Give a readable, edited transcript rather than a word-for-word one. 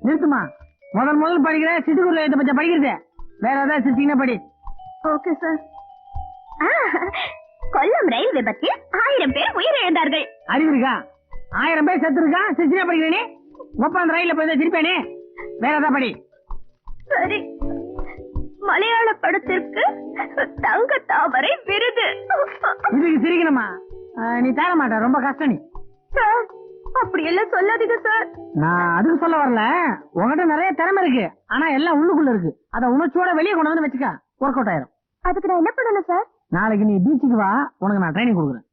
நிறுத்துமா. முதல் படிக்கிற சிட்டுக்குருல இதை பத்தி படிக்கிறது. வேற ஏதாவது சிரிச்சீங்கன்னா படி. Okay sir. கொல்லம் ரயில் விபத்தில் 1000 பேர் உயிரிழந்தார்கள். அறிவு இருக்கா? 1000 பேர் செத்து இருக்கா? சிரிச்சினா படிக்கிறேனே. அந்த ரயில்ல போய் சிரிப்பேனே. வேற ஏதாவது படி. சரி. மலையாள படத்திற்கு தங்க தாமரை விருது. இதுக்கு சிரிக்கணுமா? நீ தர மாட்ட, ரொம்ப கஷ்டம். நீ சார் அப்படி எல்லாம் சொல்லாதீங்க சார். நான் அதுக்கு சொல்ல வரல. உங்ககிட்ட நிறைய திறமை இருக்கு, ஆனா எல்லாம் உள்ளுக்குள்ள இருக்கு. அத உணர்ச்சியோட வெளியே கொண்டு வந்து வச்சுக்க, ஒர்க் அவுட் ஆயிரும். அதுக்கு நான் என்ன பண்ணணும் சார்? நாளைக்கு நீ பீச்சுக்கு வா, உனக்கு நான் ட்ரைனிங் கொடுக்குறேன்.